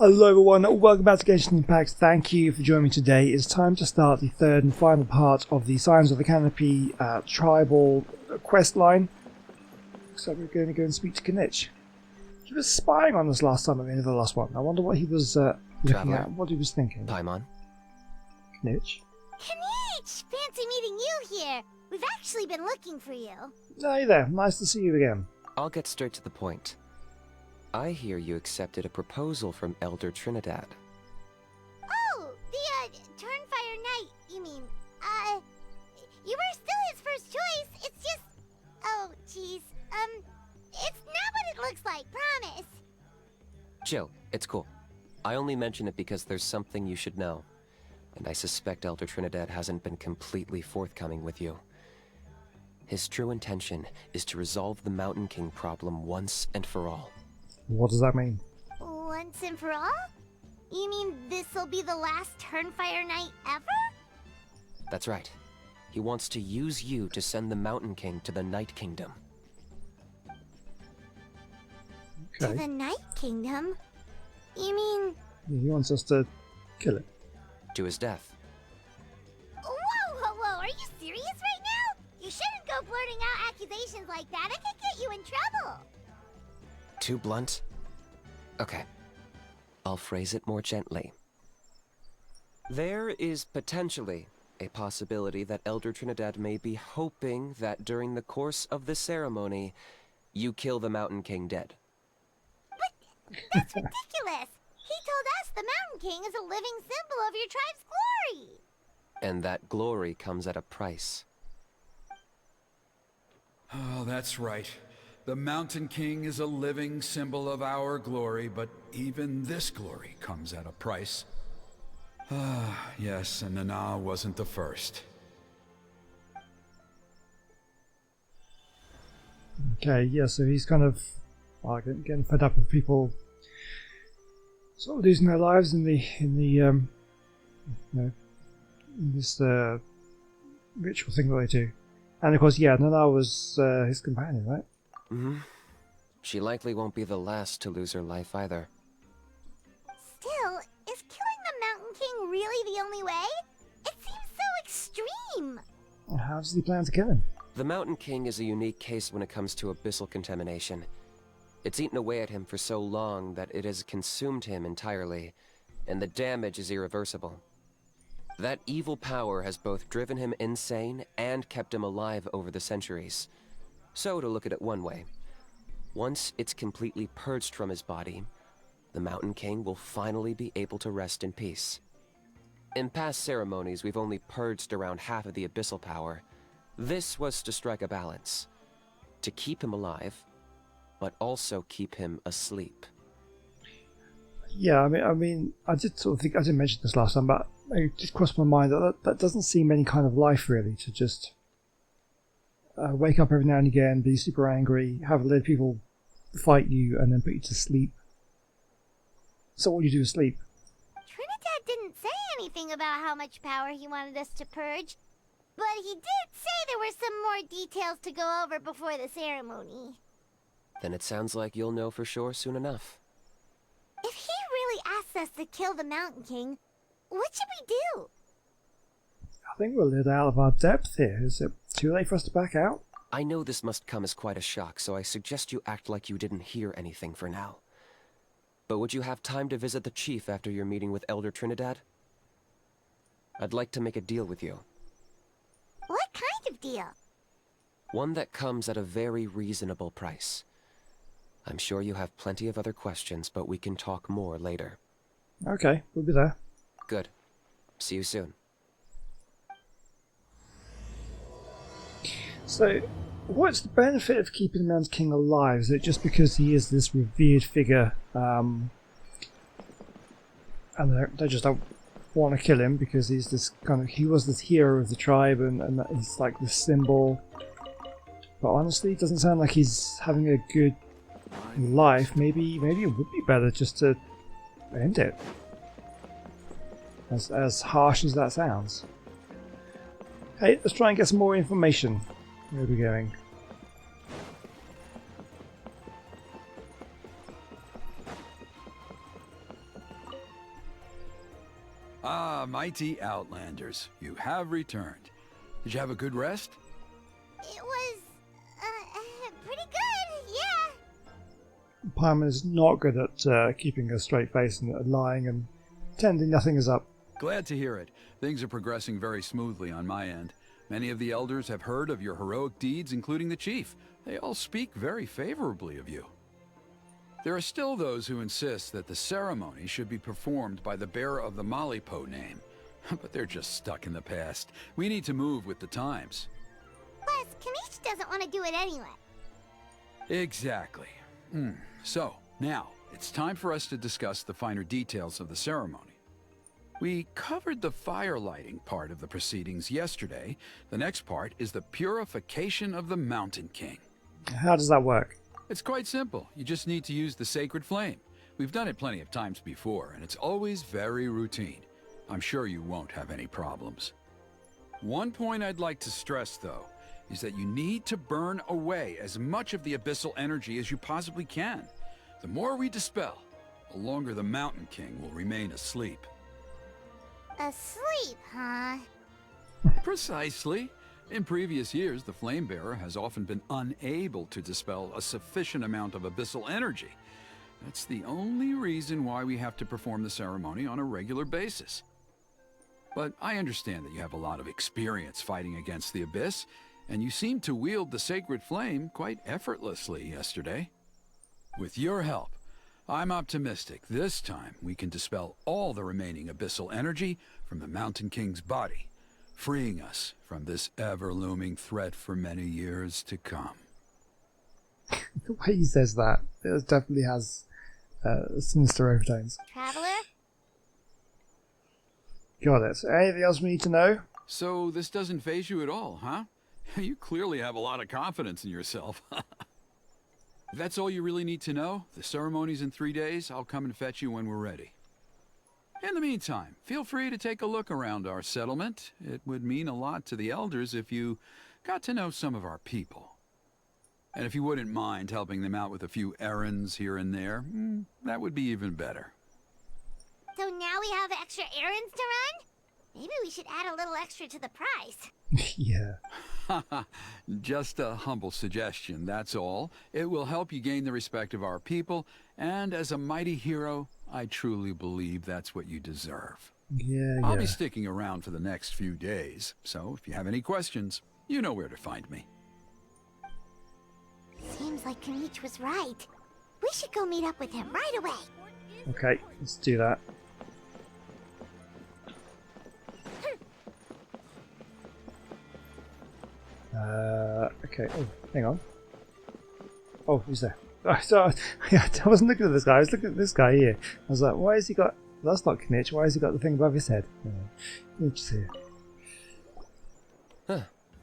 Hello everyone, welcome back to Genshin Impact. Thank you for joining me today. It's time to start the third and final part of the Signs of the Canopy tribal quest line. So we're going to go and speak to Kinich. He was spying on us last time at the end of the last one. I wonder what he was looking at, what he was thinking. Paimon. Kinich? Kinich! Fancy meeting you here. We've actually been looking for you. Hey there, nice to see you again. I'll get straight to the point. I hear you accepted a proposal from Elder Trinidad. Oh, the, Turnfire Knight, you mean. You were still his first choice. It's just... Oh, jeez. It's not what it looks like, promise. Chill, it's cool. I only mention it because there's something you should know. And I suspect Elder Trinidad hasn't been completely forthcoming with you. His true intention is to resolve the Mountain King problem once and for all. What does that mean? Once and for all? You mean this'll be the last Turnfire Knight ever? That's right. He wants to use you to send the Mountain King to the Night Kingdom. Okay. To the Night Kingdom? You mean... He wants us to kill it. To his death. Whoa, are you serious right now? You shouldn't go blurting out accusations like that. It could get you in trouble. Too blunt? Okay. I'll phrase it more gently. There is potentially a possibility that Elder Trinidad may be hoping that during the course of the ceremony, you kill the Mountain King dead. But that's ridiculous! He told us the Mountain King is a living symbol of your tribe's glory! And that glory comes at a price. Oh, that's right. The Mountain King is a living symbol of our glory, but even this glory comes at a price. Ah, yes, and Nana wasn't the first. Okay, yeah, so he's kind of getting fed up with people sort of losing their lives in this ritual thing that they do. And of course, yeah, Nana was his companion, right? Mm-hmm. She likely won't be the last to lose her life either. Still, is killing the Mountain King really the only way? It seems so extreme! How does he plan to kill him? The Mountain King is a unique case when it comes to abyssal contamination. It's eaten away at him for so long that it has consumed him entirely, and the damage is irreversible. That evil power has both driven him insane and kept him alive over the centuries. So, to look at it one way, once it's completely purged from his body, the Mountain King will finally be able to rest in peace. In past ceremonies, we've only purged around half of the abyssal power. This was to strike a balance, to keep him alive, but also keep him asleep. Yeah, I mean, I did sort of think, I didn't mention this last time, but it just crossed my mind that doesn't seem any kind of life really, to just wake up every now and again, be super angry, have a load of people fight you, and then put you to sleep. So what do you do to sleep? Trinidad didn't say anything about how much power he wanted us to purge, but he did say there were some more details to go over before the ceremony. Then it sounds like you'll know for sure soon enough. If he really asks us to kill the Mountain King, what should we do? I think we're a little out of our depth here. Is it too late for us to back out? I know this must come as quite a shock, so I suggest you act like you didn't hear anything for now. But would you have time to visit the chief after your meeting with Elder Trinidad? I'd like to make a deal with you. What kind of deal? One that comes at a very reasonable price. I'm sure you have plenty of other questions, but we can talk more later. Okay, we'll be there. Good. See you soon. So, what's the benefit of keeping the Mountain King alive? Is it just because he is this revered figure, and they just don't want to kill him because he's this he was this hero of the tribe, and that he's like this symbol. But honestly, it doesn't sound like he's having a good life. Maybe it would be better just to end it. As harsh as that sounds. Hey, let's try and get some more information. Where are we going? Ah, mighty Outlanders, you have returned. Did you have a good rest? It was, pretty good, yeah. Paimon is not good at keeping a straight face and lying and pretending nothing is up. Glad to hear it. Things are progressing very smoothly on my end. Many of the elders have heard of your heroic deeds, including the chief. They all speak very favorably of you. There are still those who insist that the ceremony should be performed by the bearer of the Malipo name. But they're just stuck in the past. We need to move with the times. Plus, Kinich doesn't want to do it anyway. Exactly. So, now, it's time for us to discuss the finer details of the ceremony. We covered the fire lighting part of the proceedings yesterday. The next part is the purification of the Mountain King. How does that work? It's quite simple. You just need to use the sacred flame. We've done it plenty of times before, and it's always very routine. I'm sure you won't have any problems. One point I'd like to stress, though, is that you need to burn away as much of the abyssal energy as you possibly can. The more we dispel, the longer the Mountain King will remain asleep. Asleep, huh? Precisely. In previous years, the Flame Bearer has often been unable to dispel a sufficient amount of abyssal energy. That's the only reason why we have to perform the ceremony on a regular basis. But I understand that you have a lot of experience fighting against the Abyss, and you seem to wield the sacred flame quite effortlessly yesterday. With your help, I'm optimistic this time we can dispel all the remaining abyssal energy from the Mountain King's body, freeing us from this ever-looming threat for many years to come. The way he says that, it definitely has sinister overtones. Traveler? Got it. Anything else we need to know? So this doesn't faze you at all, huh? You clearly have a lot of confidence in yourself. If that's all you really need to know, the ceremony's in 3 days. I'll come and fetch you when we're ready. In the meantime, feel free to take a look around our settlement. It would mean a lot to the elders if you got to know some of our people. And if you wouldn't mind helping them out with a few errands here and there, that would be even better. So now we have extra errands to run? Maybe we should add a little extra to the price. Yeah. Just a humble suggestion, that's all. It will help you gain the respect of our people, and as a mighty hero, I truly believe that's what you deserve. Yeah, I'll be sticking around for the next few days, so if you have any questions, you know where to find me. Seems like Kinich was right. We should go meet up with him right away. Okay, let's do that. Okay. Oh, hang on. Oh, who's there? Oh, so, I wasn't looking at this guy. I was looking at this guy here. I was like, why has he got... That's not Kinich. Why has he got the thing above his head? Kinich here. Huh.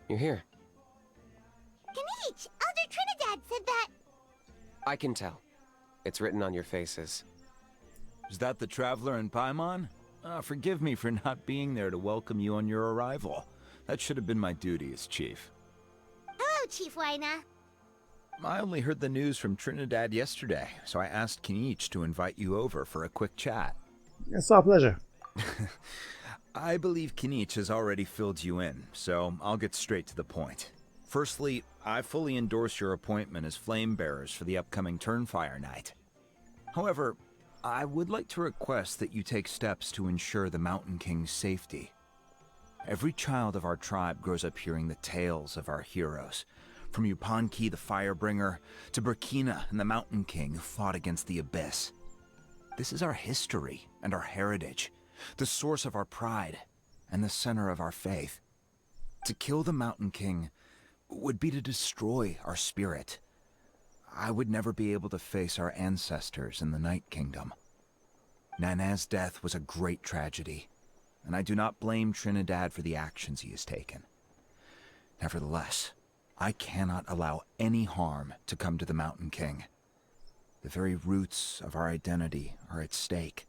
You're here. Kinich! Elder Trinidad said that... I can tell. It's written on your faces. Is that the Traveler and Paimon? Forgive me for not being there to welcome you on your arrival. That should have been my duty as chief. Hello, Chief Wyna. I only heard the news from Trinidad yesterday, so I asked Kinich to invite you over for a quick chat. It's our pleasure. I believe Kinich has already filled you in, so I'll get straight to the point. Firstly, I fully endorse your appointment as flame bearers for the upcoming Turnfire Night. However, I would like to request that you take steps to ensure the Mountain King's safety. Every child of our tribe grows up hearing the tales of our heroes, from Yupanqui the Firebringer to Burkina and the Mountain King who fought against the Abyss. This is our history and our heritage, the source of our pride and the center of our faith. To kill the Mountain King would be to destroy our spirit. I would never be able to face our ancestors in the Night Kingdom. Nana's death was a great tragedy, and I do not blame Trinidad for the actions he has taken. Nevertheless, I cannot allow any harm to come to the Mountain King. The very roots of our identity are at stake.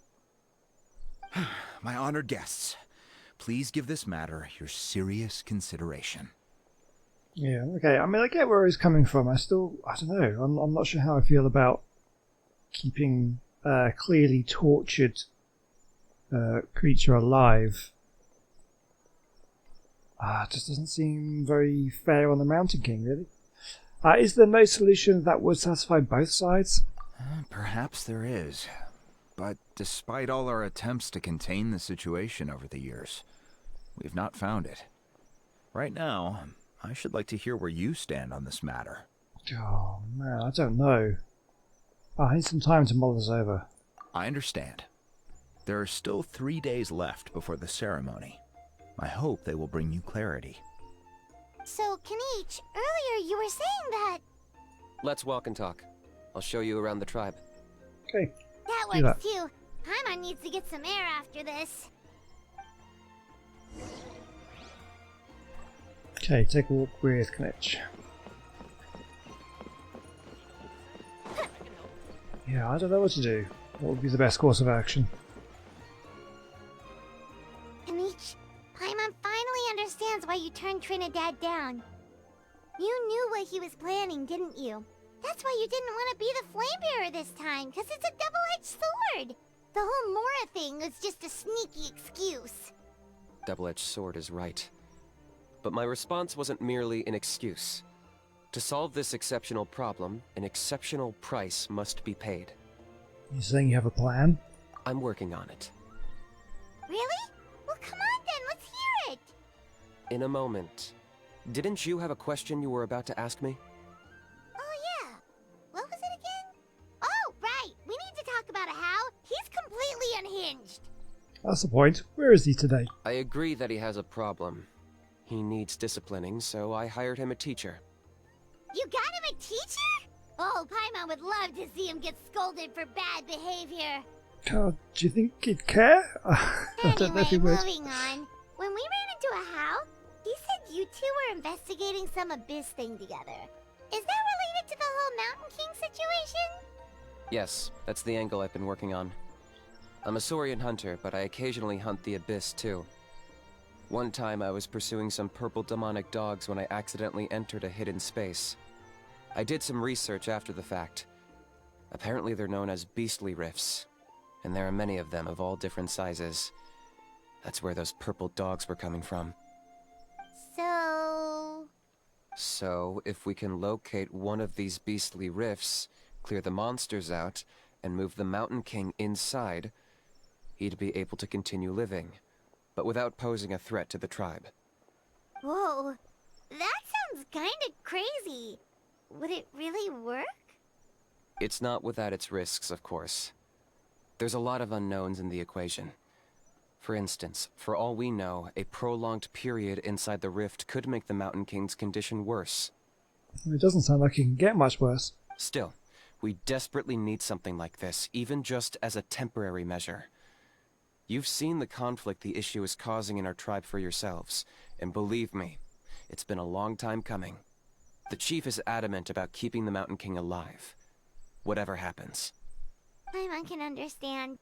My honored guests, please give this matter your serious consideration. Yeah, okay. I mean, I get where he's coming from. I don't know. I'm not sure how I feel about keeping clearly tortured creature alive. It just doesn't seem very fair on the Mountain King, really. Is there no solution that would satisfy both sides? Perhaps there is. But despite all our attempts to contain the situation over the years, we've not found it. Right now, I should like to hear where you stand on this matter. Oh, man, I don't know. I need some time to mull this over. I understand. There are still 3 days left before the ceremony. I hope they will bring you clarity. So, Kinich, earlier you were saying that... Let's walk and talk. I'll show you around the tribe. Okay. That Do works that. too. Paimon needs to get some air after this. Okay, take a walk with Kinich. Yeah, I don't know what to do. What would be the best course of action? Kinich, Paimon finally understands why you turned Trinidad down. You knew what he was planning, didn't you? That's why you didn't want to be the flame bearer this time, because it's a double-edged sword. The whole Mora thing was just a sneaky excuse. Double-edged sword is right. But my response wasn't merely an excuse. To solve this exceptional problem, an exceptional price must be paid. You saying you have a plan? I'm working on it. Really? Well, come on then, let's hear it. In a moment. Didn't you have a question you were about to ask me? Oh yeah. What was it again? Oh, right. We need to talk about how he's completely unhinged. That's the point. Where is he today? I agree that he has a problem. He needs disciplining, so I hired him a teacher. You got him a teacher? Oh, Paimon would love to see him get scolded for bad behavior. God, do you think he'd care? I don't know if he Anyway, would. moving on. When we ran into a how, he said you two were investigating some abyss thing together. Is that related to the whole Mountain King situation? Yes, that's the angle I've been working on. I'm a Saurian hunter, but I occasionally hunt the abyss too. One time I was pursuing some purple demonic dogs when I accidentally entered a hidden space. I did some research after the fact. Apparently they're known as beastly rifts, and there are many of them of all different sizes. That's where those purple dogs were coming from. So, if we can locate one of these beastly rifts, clear the monsters out, and move the Mountain King inside, he'd be able to continue living, but without posing a threat to the tribe. whoa, that sounds kinda crazy. Would it really work? It's not without its risks, of course. There's a lot of unknowns in the equation. For instance, for all we know, a prolonged period inside the rift could make the Mountain King's condition worse. It doesn't sound like it can get much worse. Still, we desperately need something like this, even just as a temporary measure. You've seen the conflict the issue is causing in our tribe for yourselves, and believe me, it's been a long time coming. The chief is adamant about keeping the Mountain King alive, whatever happens. Paimon can understand.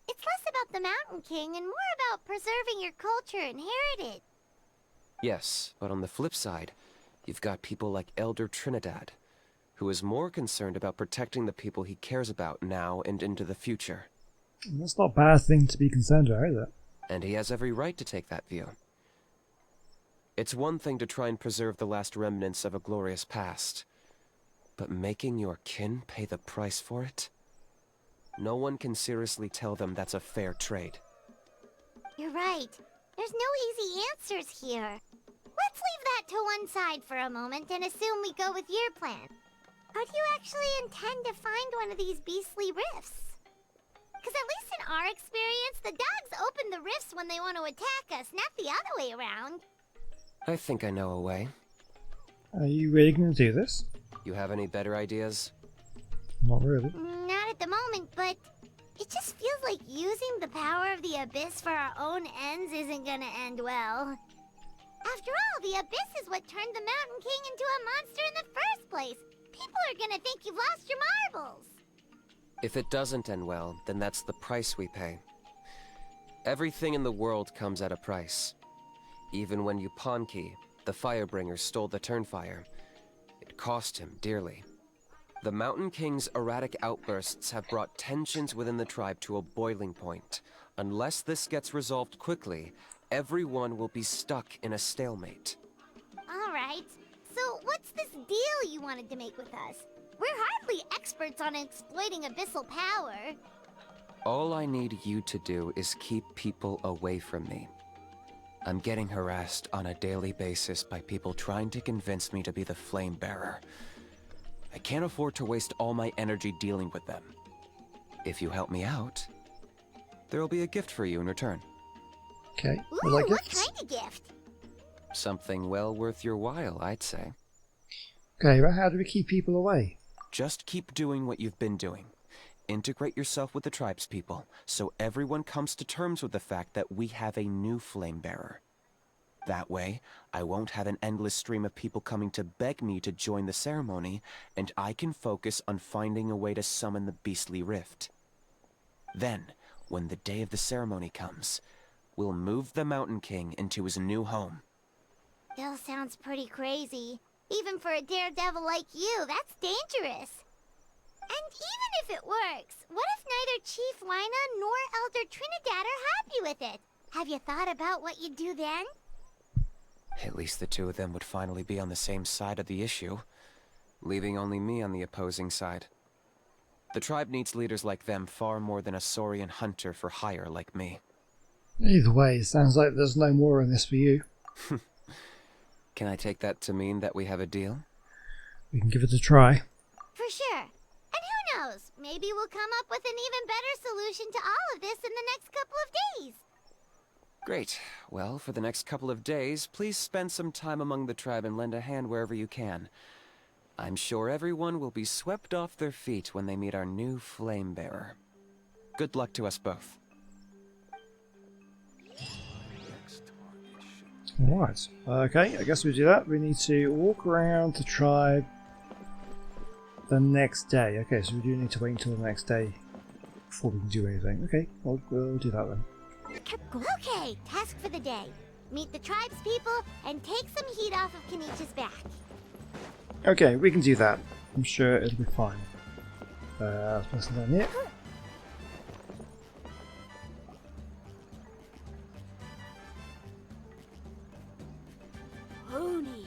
It's less about the Mountain King and more about preserving your culture and heritage. Yes, but on the flip side, you've got people like Elder Trinidad, who is more concerned about protecting the people he cares about now and into the future. And that's not a bad thing to be concerned about, is it? And he has every right to take that view. It's one thing to try and preserve the last remnants of a glorious past, but making your kin pay the price for it? No one can seriously tell them that's a fair trade. You're right. There's no easy answers here. Let's leave that to one side for a moment and assume we go with your plan. How do you actually intend to find one of these beastly rifts? Because at least in our experience, the dogs open the rifts when they want to attack us, not the other way around. I think I know a way. Are you really going to do this? You have any better ideas? Not really. Not at the moment, but it just feels like using the power of the Abyss for our own ends isn't gonna end well. After all, the Abyss is what turned the Mountain King into a monster in the first place. People are gonna think you've lost your marbles. If it doesn't end well, then that's the price we pay. Everything in the world comes at a price. Even when Yupanqui, the Firebringer, stole the Turnfire, it cost him dearly. The Mountain King's erratic outbursts have brought tensions within the tribe to a boiling point. Unless this gets resolved quickly, everyone will be stuck in a stalemate. Alright, so what's this deal you wanted to make with us? We're hardly experts on exploiting abyssal power. All I need you to do is keep people away from me. I'm getting harassed on a daily basis by people trying to convince me to be the flame bearer. I can't afford to waste all my energy dealing with them. If you help me out, there'll be a gift for you in return. Okay. Ooh, Well, I what guess. kind of gift? Something well worth your while, I'd say. Okay, but how do we keep people away? Just keep doing what you've been doing. Integrate yourself with the tribespeople, so everyone comes to terms with the fact that we have a new flame bearer. That way, I won't have an endless stream of people coming to beg me to join the ceremony, and I can focus on finding a way to summon the beastly rift. Then, when the day of the ceremony comes, we'll move the Mountain King into his new home. Still sounds pretty crazy. Even for a daredevil like you, that's dangerous. And even if it works, what if neither Chief Lina nor Elder Trinidad are happy with it? Have you thought about what you'd do then? At least the two of them would finally be on the same side of the issue, leaving only me on the opposing side. The tribe needs leaders like them far more than a Saurian hunter for hire like me. Either way, it sounds like there's no more in this for you. Can I take that to mean that we have a deal? We can give it a try. For sure. And who knows, maybe we'll come up with an even better solution to all of this in the next couple of days. Great. Well, for the next couple of days, please spend some time among the tribe and lend a hand wherever you can. I'm sure everyone will be swept off their feet when they meet our new flame bearer. Good luck to us both. Alright. Okay, I guess we do that. We need to walk around the tribe the next day. Okay, so we do need to wait until the next day before we can do anything. Okay, well, we'll do that then. Okay, task for the day. Meet the tribespeople and take some heat off of Kinich's back. Okay, we can do that. I'm sure it'll be fine. Let's press it down here. Pony,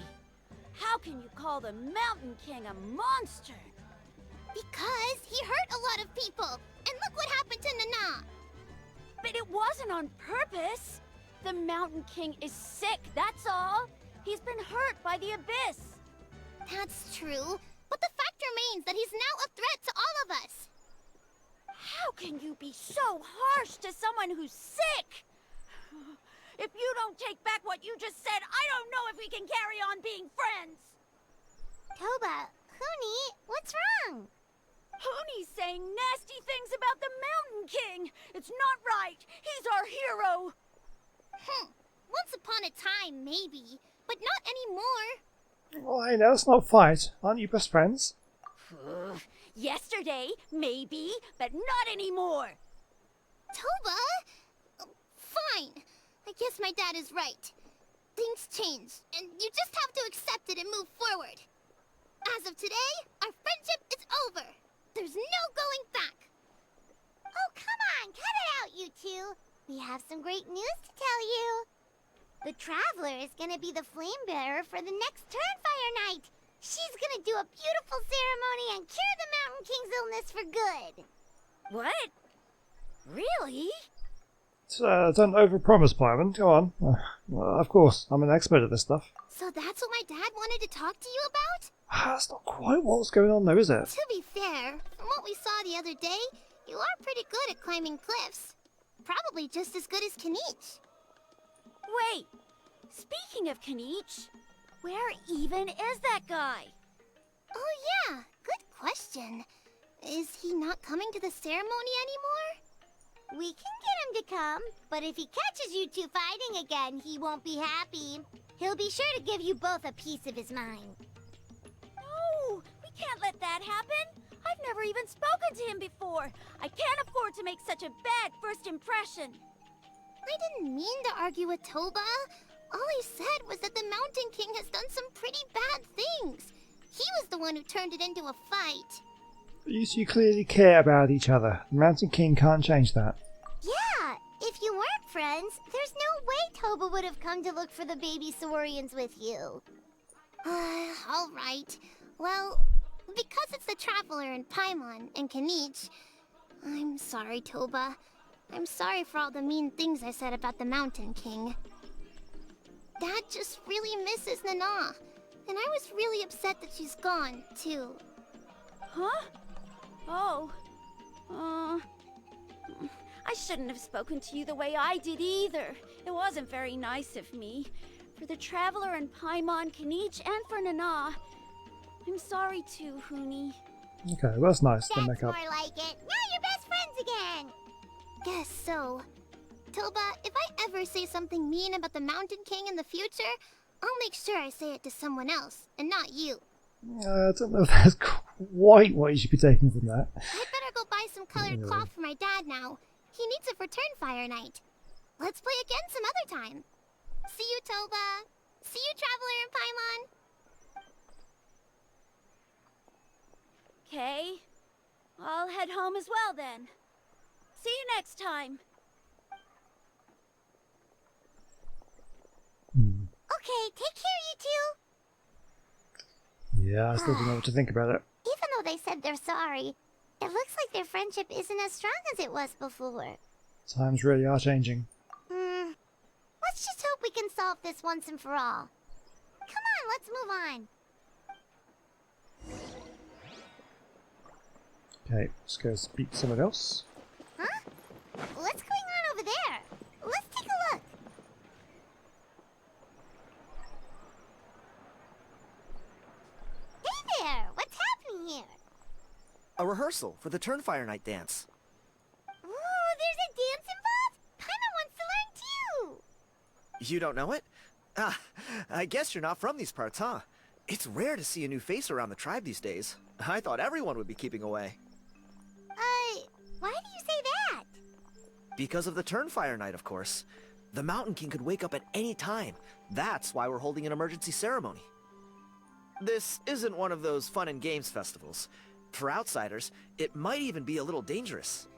how can you call the Mountain King a monster? Because he hurt a lot of people. And look what happened to Nana. But it wasn't on purpose. The Mountain King is sick, that's all. He's been hurt by the abyss. That's true. But the fact remains that he's now a threat to all of us. How can you be so harsh to someone who's sick? If you don't take back what you just said, I don't know if we can carry on being friends. Toba, Huni, what's wrong? Huni's saying nasty things about the Mountain King. It's not right. He's our hero. Once upon a time, maybe. But not anymore. Well, hey, now let's not fight. Aren't you best friends? Yesterday, maybe, but not anymore. Toba? Fine. I guess my dad is right. Things change, and you just have to accept it and move forward. As of today, our friendship is over. There's no going back. Oh, come on, cut it out, you two. We have some great news to tell you. The Traveler is gonna be the flame bearer for the next Turnfire night. She's gonna do a beautiful ceremony and cure the Mountain King's illness for good. What? Really? Don't overpromise, Pyman. Go on. Well, of course, I'm an expert at this stuff. So that's what my dad wanted to talk to you about? That's not quite what's going on, though, is it? To be fair, from what we saw the other day, you are pretty good at climbing cliffs. Probably just as good as Kinich. Wait, speaking of Kinich, where even is that guy? Oh yeah, good question. Is he not coming to the ceremony anymore? We can get him to come, but if he catches you two fighting again, he won't be happy. He'll be sure to give you both a piece of his mind. No, we can't let that happen. I've never even spoken to him before. I can't afford to make such a bad first impression. I didn't mean to argue with Toba. All I said was that the Mountain King has done some pretty bad things. He was the one who turned it into a fight. You clearly care about each other. The Mountain King can't change that. Yeah, if you weren't friends, there's no way Toba would have come to look for the baby Saurians with you. Alright. Well, because it's the Traveler and Paimon and Kinich, I'm sorry, Toba. I'm sorry for all the mean things I said about the Mountain King. Dad just really misses Nana, and I was really upset that she's gone, too. Huh? Oh. I shouldn't have spoken to you the way I did either. It wasn't very nice of me. For the Traveler and Paimon, Kinich, and for Nana. I'm sorry too, Huni. Okay, well, that's nice. They That's make up. more like it. Now you're best friends again! Guess so. Toba, if I ever say something mean about the Mountain King in the future, I'll make sure I say it to someone else, and not you. I don't know if that's quite what you should be taking from that. I'd better go buy some colored cloth for my dad now. He needs it for Turnfire Night. Let's play again some other time. See you, Toba. See you, Traveler and Paimon. Okay. I'll head home as well then. See you next time. Okay, take care, you two. Yeah, I still don't know what to think about it. Even though they said they're sorry, it looks like their friendship isn't as strong as it was before. Times really are changing. Let's just hope we can solve this once and for all. Come on, let's move on. Okay, let's go speak to someone else. Huh? What's going on over there? Let's take a look. Hey there! What's happening here? A rehearsal for the Turnfire Night dance. Ooh, there's a dance involved? Paimon wants to learn too! You don't know it? Ah, I guess you're not from these parts, huh? It's rare to see a new face around the tribe these days. I thought everyone would be keeping away. Why do you say that? Because of the Turnfire Night, of course. The Mountain King could wake up at any time. That's why we're holding an emergency ceremony. This isn't one of those fun and games festivals. For outsiders, it might even be a little dangerous.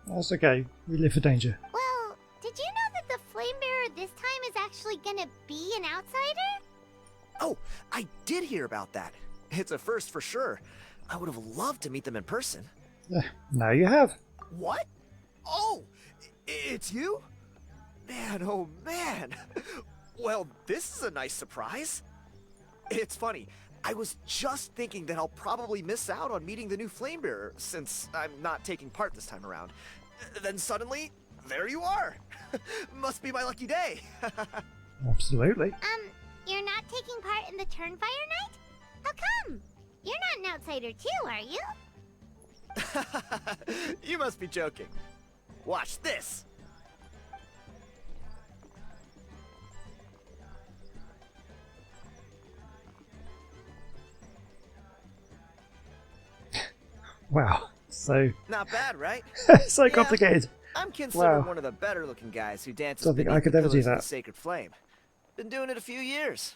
That's okay. We live for danger. Well, did you know that the Flame Bearer this time is actually gonna be an outsider? Oh, I did hear about that. It's a first for sure. I would have loved to meet them in person. Now you have. What? Oh, it's you? Man, oh man. Well, this is a nice surprise. It's funny. I was just thinking that I'll probably miss out on meeting the new Flamebearer since I'm not taking part this time around. Then suddenly, there you are. Must be my lucky day. Absolutely. You're not taking part in the Turnfire Night? How come? You're not an outsider too, are you? You must be joking. Watch this. Wow. So Not bad, right? so Yeah. complicated. I'm considered Wow. one of the better looking guys who dances Don't think I beneath could the ever do pillars of that. the Sacred Flame. Been doing it a few years.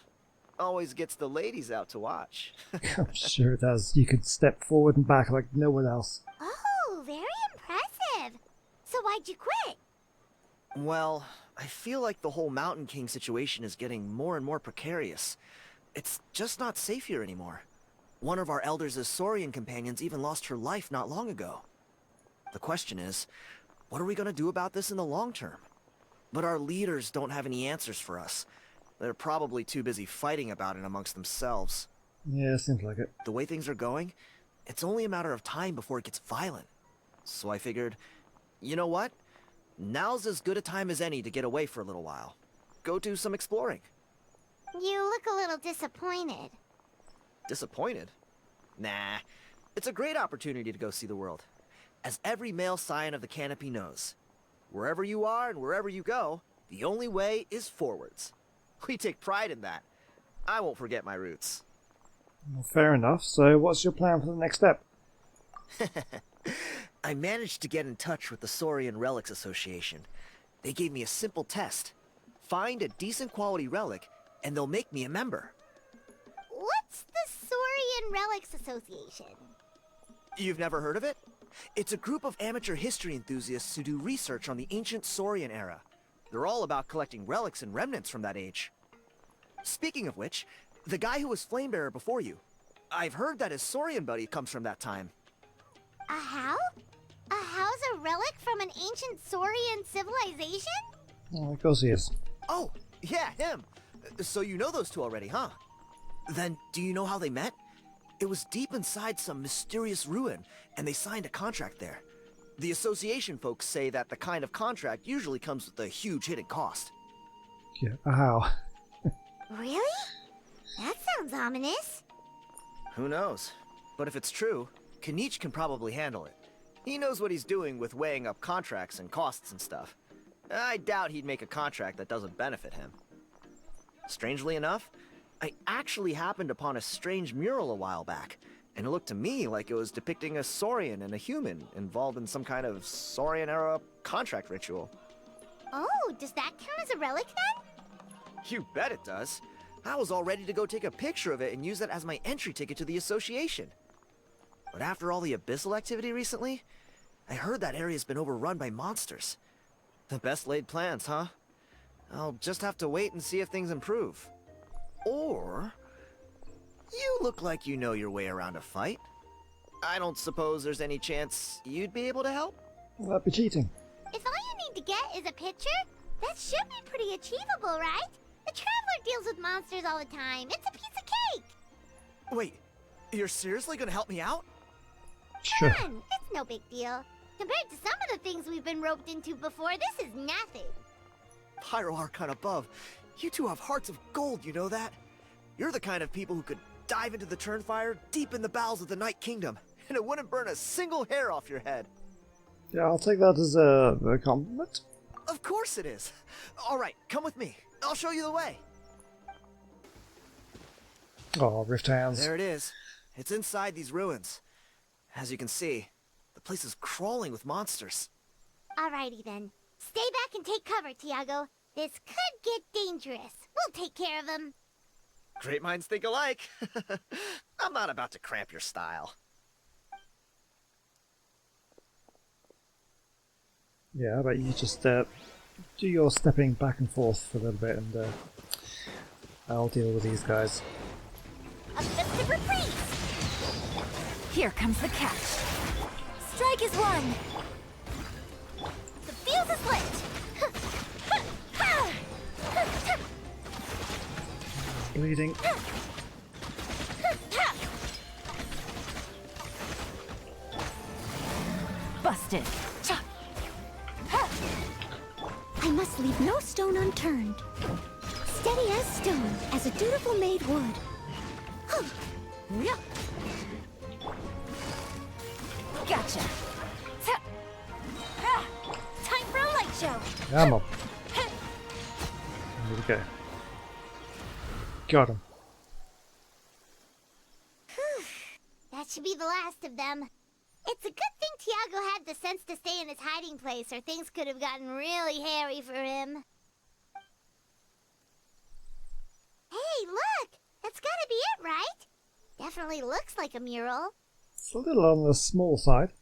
Always gets the ladies out to watch. I'm sure it does. You could step forward and back like no one else. Oh, very impressive. So why'd you quit? Well, I feel like the whole Mountain King situation is getting more and more precarious. It's just not safe here anymore. One of our elders' Saurian companions even lost her life not long ago. The question is, what are we going to do about this in the long term? But our leaders don't have any answers for us. They're probably too busy fighting about it amongst themselves. Yeah, seems like it. The way things are going, it's only a matter of time before it gets violent. So I figured, you know what? Now's as good a time as any to get away for a little while. Go do some exploring. You look a little disappointed. Disappointed? Nah. It's a great opportunity to go see the world. As every male scion of the canopy knows, wherever you are and wherever you go, the only way is forwards. We take pride in that. I won't forget my roots. Well, fair enough. So what's your plan for the next step? I managed to get in touch with the Saurian Relics Association. They gave me a simple test. Find a decent quality relic, and they'll make me a member. What's the Saurian Relics Association? You've never heard of it? It's a group of amateur history enthusiasts who do research on the ancient Saurian era. They're all about collecting relics and remnants from that age. Speaking of which, the guy who was Flamebearer before you, I've heard that his Saurian buddy comes from that time. A how? A how's a relic from an ancient Saurian civilization? Oh, of course he is. Oh, yeah, him. So you know those two already, huh? Then, do you know how they met? It was deep inside some mysterious ruin, and they signed a contract there. The association folks say that the kind of contract usually comes with a huge hidden cost. Yeah, a how? Really? That sounds ominous. Who knows? But if it's true, Kinich can probably handle it. He knows what he's doing with weighing up contracts and costs and stuff. I doubt he'd make a contract that doesn't benefit him. Strangely enough, I actually happened upon a strange mural a while back, and it looked to me like it was depicting a Saurian and a human involved in some kind of Saurian-era contract ritual. Oh, does that count as a relic then? You bet it does. I was all ready to go take a picture of it and use that as my entry ticket to the association. But after all the abyssal activity recently, I heard that area's been overrun by monsters. The best laid plans, huh? I'll just have to wait and see if things improve. Or... you look like you know your way around a fight. I don't suppose there's any chance you'd be able to help? Well, that'd be cheating. If all you need to get is a picture, that should be pretty achievable, right? The Traveler deals with monsters all the time. It's a piece of cake. Wait, you're seriously gonna help me out? Sure. Come on, it's no big deal. Compared to some of the things we've been roped into before, this is nothing. Pyro Archon above, you two have hearts of gold, you know that? You're the kind of people who could dive into the Turnfire deep in the bowels of the Night Kingdom, and it wouldn't burn a single hair off your head. Yeah, I'll take that as a compliment. Of course it is. All right, come with me. I'll show you the way. Oh, Rift Hands. There it is. It's inside these ruins. As you can see, the place is crawling with monsters. Alrighty then. Stay back and take cover, Tiago. This could get dangerous. We'll take care of them. Great minds think alike. I'm not about to cramp your style. Yeah, how about you just do your stepping back and forth for a little bit, and I'll deal with these guys. A festive reprise! Here comes the catch. Strike is one. The fuse is lit! Bleeding. Busted. I must leave no stone unturned. Steady as stone, as a dutiful maid would. Gotcha. Time for a light show. Come on. There we go. Got him. That should be the last of them. It's a good thing Tiago had the sense to stay in his hiding place, or things could have gotten really hairy for him. Hey, look! That's gotta be it, right? Definitely looks like a mural. It's a little on the small side.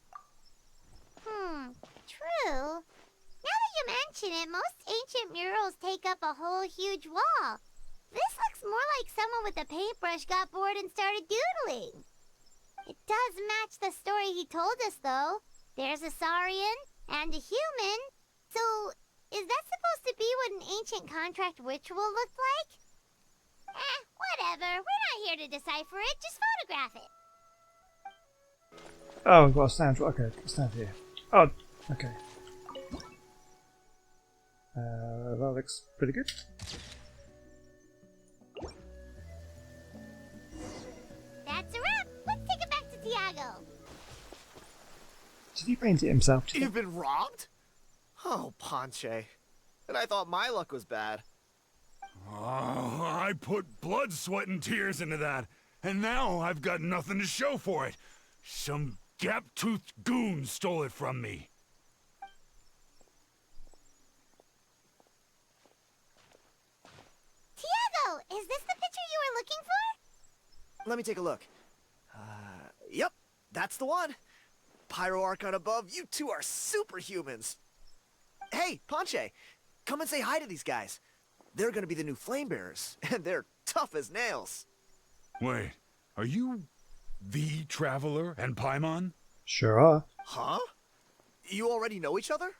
True. Now that you mention it, most ancient murals take up a whole huge wall. This looks more like someone with a paintbrush got bored and started doodling. It does match the story he told us, though. There's a Saurian and a human. So, is that supposed to be what an ancient contract ritual looked like? Whatever. We're not here to decipher it. Just photograph it. Oh, I've got to stand. Okay, stand here. Oh, okay. That looks pretty good. That's a wrap. Let's take it back to Tiago. Did he paint it himself? You've been robbed? Oh, Ponche. And I thought my luck was bad. Oh, I put blood, sweat, and tears into that, and now I've got nothing to show for it. Some gap-toothed goon stole it from me. Tiago, is this the picture you were looking for? Let me take a look. Yep, that's the one. Pyro Archon above, you two are superhumans. Hey, Ponche, come and say hi to these guys. They're gonna be the new flame bearers, and they're tough as nails. Wait, are you the Traveler and Paimon? Sure are. Huh? You already know each other?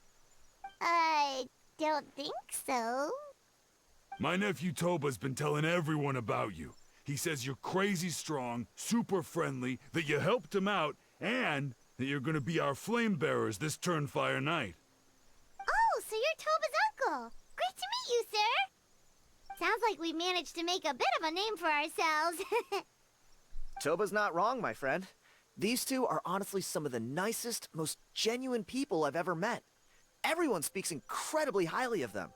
I don't think so. My nephew Toba's been telling everyone about you. He says you're crazy strong, super friendly, that you helped him out, and that you're gonna be our flame bearers this Turnfire night. Oh, so you're Toba's uncle. Great to meet you, sir. Sounds like we managed to make a bit of a name for ourselves. Toba's not wrong, my friend. These two are honestly some of the nicest, most genuine people I've ever met. Everyone speaks incredibly highly of them.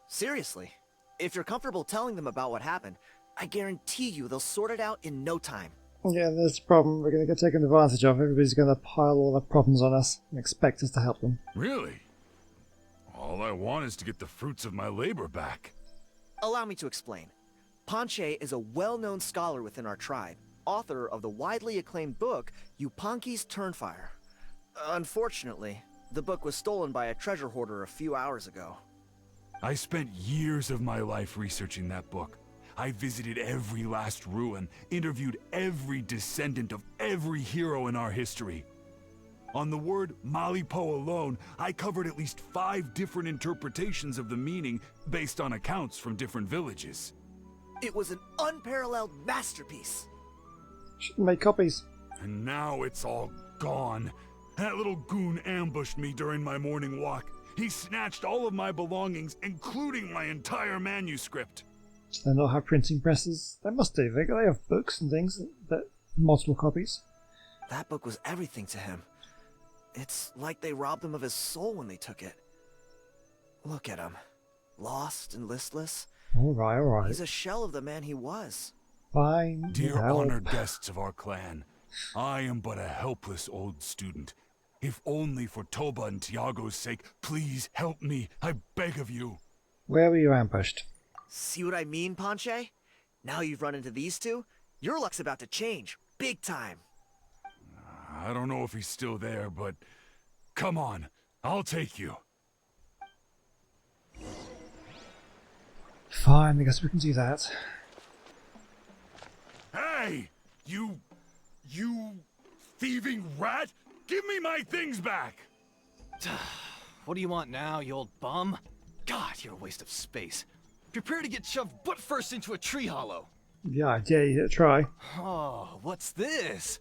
Seriously, if you're comfortable telling them about what happened, I guarantee you they'll sort it out in no time. Yeah, there's a problem. We're going to get taken advantage of. Everybody's going to pile all their problems on us and expect us to help them. Really? All I want is to get the fruits of my labor back. Allow me to explain. Ponche is a well-known scholar within our tribe, author of the widely acclaimed book, Yupanqui's Turnfire. Unfortunately, the book was stolen by a treasure hoarder a few hours ago. I spent years of my life researching that book. I visited every last ruin, interviewed every descendant of every hero in our history. On the word Malipo alone, I covered at least 5 different interpretations of the meaning based on accounts from different villages. It was an unparalleled masterpiece. Should make copies. And now it's all gone. That little goon ambushed me during my morning walk. He snatched all of my belongings, including my entire manuscript. They not have printing presses. They must do. They have books and things, but multiple copies. That book was everything to him. It's like they robbed him of his soul when they took it. Look at him. Lost and listless. Alright. He's a shell of the man he was. Fine. Dear help. honored guests of our clan, I am but a helpless old student. If only for Toba and Tiago's sake, please help me. I beg of you. Where were you ambushed? See what I mean, Ponche? Now you've run into these two, your luck's about to change. Big time. I don't know if he's still there, but come on, I'll take you. Fine, I guess we can do that. Hey! You thieving rat! Give me my things back! What do you want now, you old bum? God, you're a waste of space. Prepare to get shoved butt first into a tree hollow. Yeah, I dare you to try. Oh, what's this?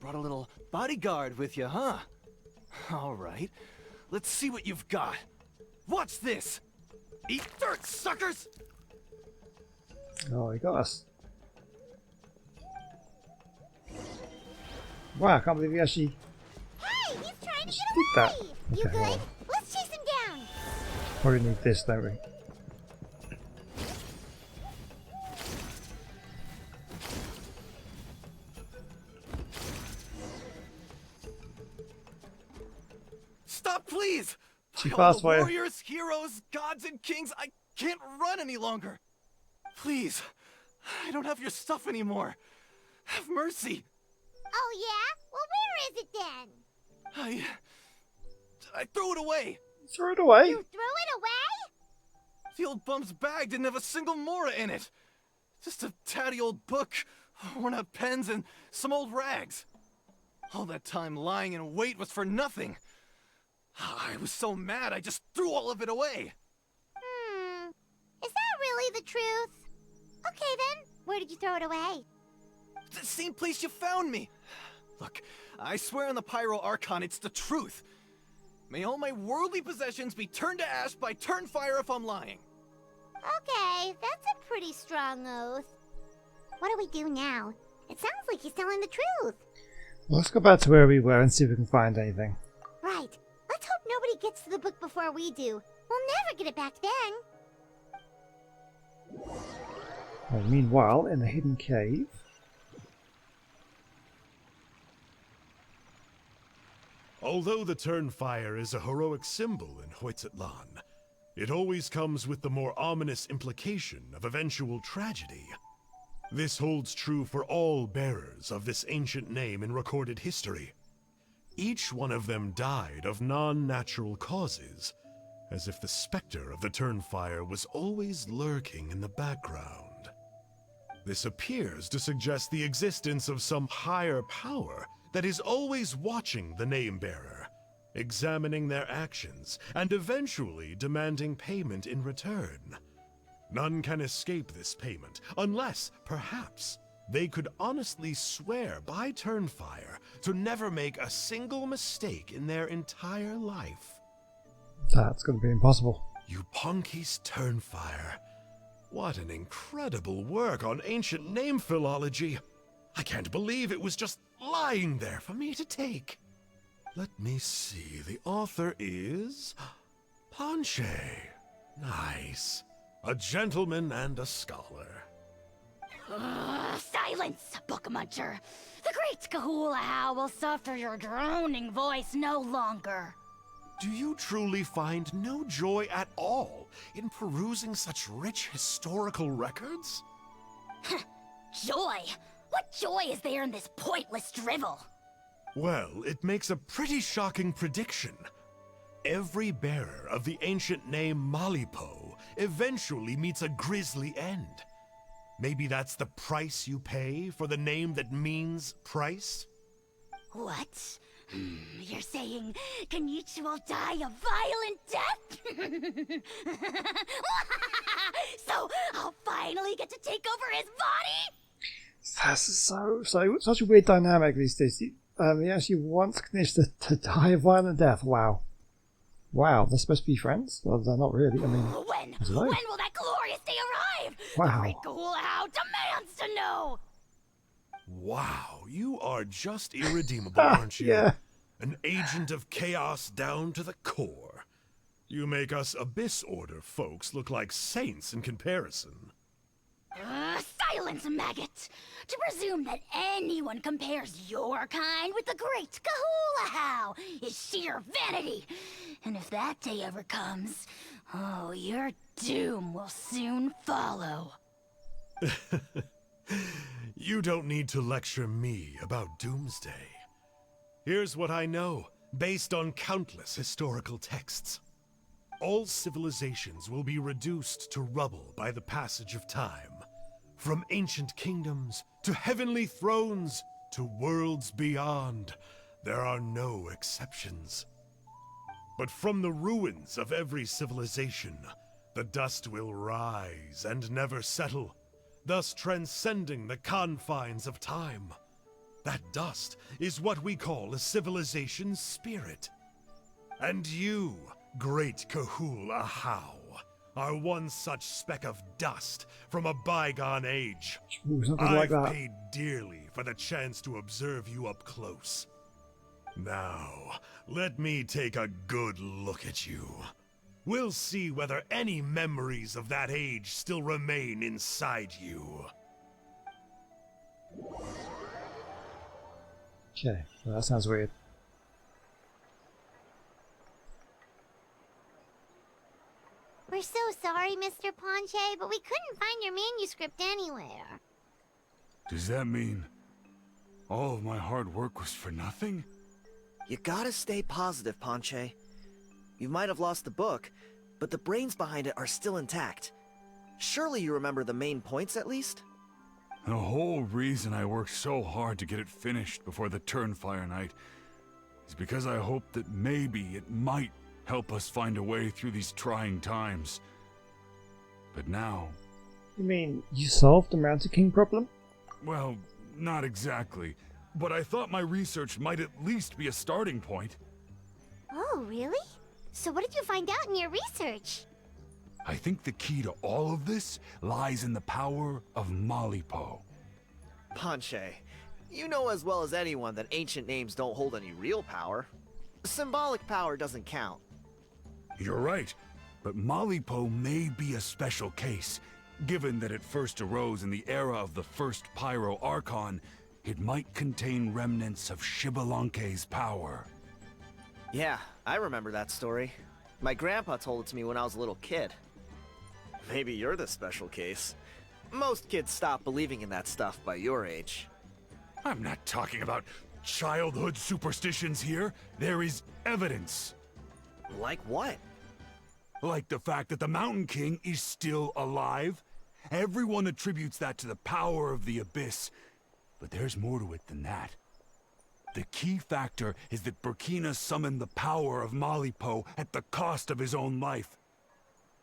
Brought a little bodyguard with you, huh? All right, let's see what you've got. What's this? Eat dirt, suckers! Oh, he got us. Wow, I can't believe he actually Hey, he's trying to did get that. away. You Okay, good? well, Let's chase him down. probably need this, don't we? Stop, please! Too By all fast the for you. warriors, heroes, gods, and kings, I can't run any longer. Please, I don't have your stuff anymore. Have mercy. Oh, yeah? Well, where is it then? I threw it away. Throw it away. You threw it away? The old bum's bag didn't have a single mora in it. Just a tatty old book, worn out pens, and some old rags. All that time lying in wait was for nothing. I was so mad I just threw all of it away. Is that really the truth? Okay then, where did you throw it away? The same place you found me. Look, I swear on the Pyro Archon it's the truth. May all my worldly possessions be turned to ash by Turnfire if I'm lying. Okay, that's a pretty strong oath. What do we do now? It sounds like he's telling the truth. Well, let's go back to where we were and see if we can find anything. Right. Let's hope nobody gets to the book before we do. We'll never get it back then. Well, meanwhile, in the hidden cave... Although the Turnfire is a heroic symbol in Hoytzatlan, it always comes with the more ominous implication of eventual tragedy. This holds true for all bearers of this ancient name in recorded history. Each one of them died of non-natural causes, as if the specter of the Turnfire was always lurking in the background. This appears to suggest the existence of some higher power that is always watching the name-bearer, examining their actions, and eventually demanding payment in return. None can escape this payment, unless, perhaps, they could honestly swear by Turnfire to never make a single mistake in their entire life. That's going to be impossible. Yuponki's Turnfire. What an incredible work on ancient name philology. I can't believe it was just lying there for me to take. Let me see, the author is... Ponche. Nice. A gentleman and a scholar. Silence, book muncher. The great Kahula will suffer your droning voice no longer. Do you truly find no joy at all in perusing such rich historical records? Joy? What joy is there in this pointless drivel? Well, it makes a pretty shocking prediction. Every bearer of the ancient name Malipo eventually meets a grisly end. Maybe that's the price you pay for the name that means price? What? You're saying Kinich will die a violent death? So I'll finally get to take over his body? That's such a weird dynamic these days. He actually wants Kinich to die a violent death. Wow. Wow, they're supposed to be friends? Well, they're not really. I mean, when will that glorious day arrive? Wow. The great Kahula demands to know. Wow, you are just irredeemable, aren't you? Yeah. An agent of chaos down to the core. You make us Abyss Order folks look like saints in comparison. Silence, maggot! To presume that anyone compares your kind with the great Kahula is sheer vanity. And if that day ever comes, oh, your doom will soon follow. You don't need to lecture me about Doomsday. Here's what I know, based on countless historical texts. All civilizations will be reduced to rubble by the passage of time. From ancient kingdoms, to heavenly thrones, to worlds beyond, there are no exceptions. But from the ruins of every civilization, the dust will rise and never settle, thus transcending the confines of time. That dust is what we call a civilization's spirit. And you, great Kahul Ahau, are one such speck of dust from a bygone age. Ooh, something I've like that. paid dearly for the chance to observe you up close. Now, let me take a good look at you. We'll see whether any memories of that age still remain inside you. Okay, well, that sounds weird. We're so sorry, Mr. Ponche, but we couldn't find your manuscript anywhere. Does that mean all of my hard work was for nothing? You gotta stay positive, Ponche. You might have lost the book, but the brains behind it are still intact. Surely you remember the main points at least? The whole reason I worked so hard to get it finished before the Turnfire night is because I hoped that maybe it might help us find a way through these trying times. But now... You mean you solved the Mountain King problem? Well, not exactly. But I thought my research might at least be a starting point. Oh, really? So what did you find out in your research? I think the key to all of this lies in the power of Malipo. Ponche, you know as well as anyone that ancient names don't hold any real power. Symbolic power doesn't count. You're right, but Malipo may be a special case. Given that it first arose in the era of the first Pyro Archon, it might contain remnants of Xbalanque's power. Yeah, I remember that story. My grandpa told it to me when I was a little kid. Maybe you're the special case. Most kids stop believing in that stuff by your age. I'm not talking about childhood superstitions here. There is evidence. Like what? Like the fact that the Mountain King is still alive. Everyone attributes that to the power of the Abyss. But there's more to it than that. The key factor is that Burkina summoned the power of Malipo at the cost of his own life.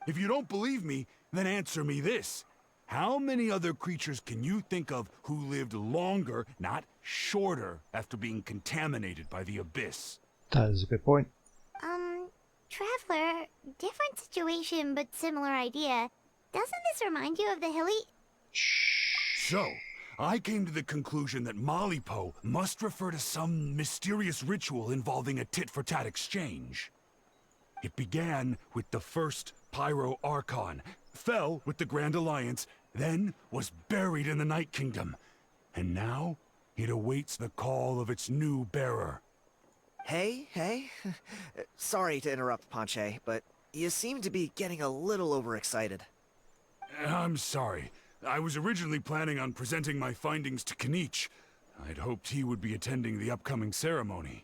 If you don't believe me, then answer me this. How many other creatures can you think of who lived longer, not shorter, after being contaminated by the Abyss? That is a good point. Traveler, different situation but similar idea. Doesn't this remind you of the hilly... So, I came to the conclusion that Malipo must refer to some mysterious ritual involving a tit-for-tat exchange. It began with the first Pyro Archon, fell with the Grand Alliance, then was buried in the Night Kingdom. And now, it awaits the call of its new bearer. Hey. Sorry to interrupt, Panche, but you seem to be getting a little overexcited. I'm sorry. I was originally planning on presenting my findings to Kinich. I'd hoped he would be attending the upcoming ceremony.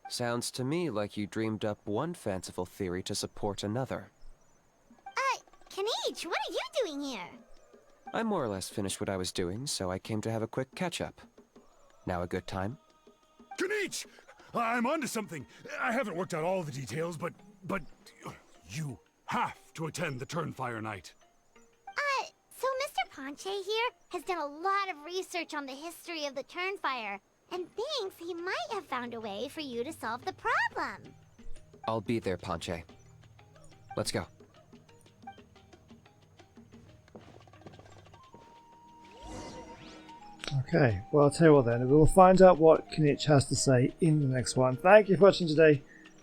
Sounds to me like you dreamed up one fanciful theory to support another. Kinich, what are you doing here? I more or less finished what I was doing, so I came to have a quick catch-up. Now a good time? Kinich! I'm onto something. I haven't worked out all the details, but you have to attend the Turnfire Night. So Mr. Panche here has done a lot of research on the history of the Turnfire, and thinks he might have found a way for you to solve the problem. I'll be there, Panche. Let's go. Okay, well, I'll tell you what then. We'll find out what Kinich has to say in the next one. Thank you for watching today.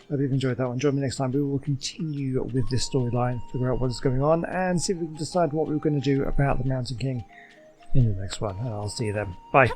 Hope you've enjoyed that one. Join me next time. We will continue with this storyline, figure out what is going on, and see if we can decide what we're going to do about the Mountain King in the next one. And I'll see you then. Bye.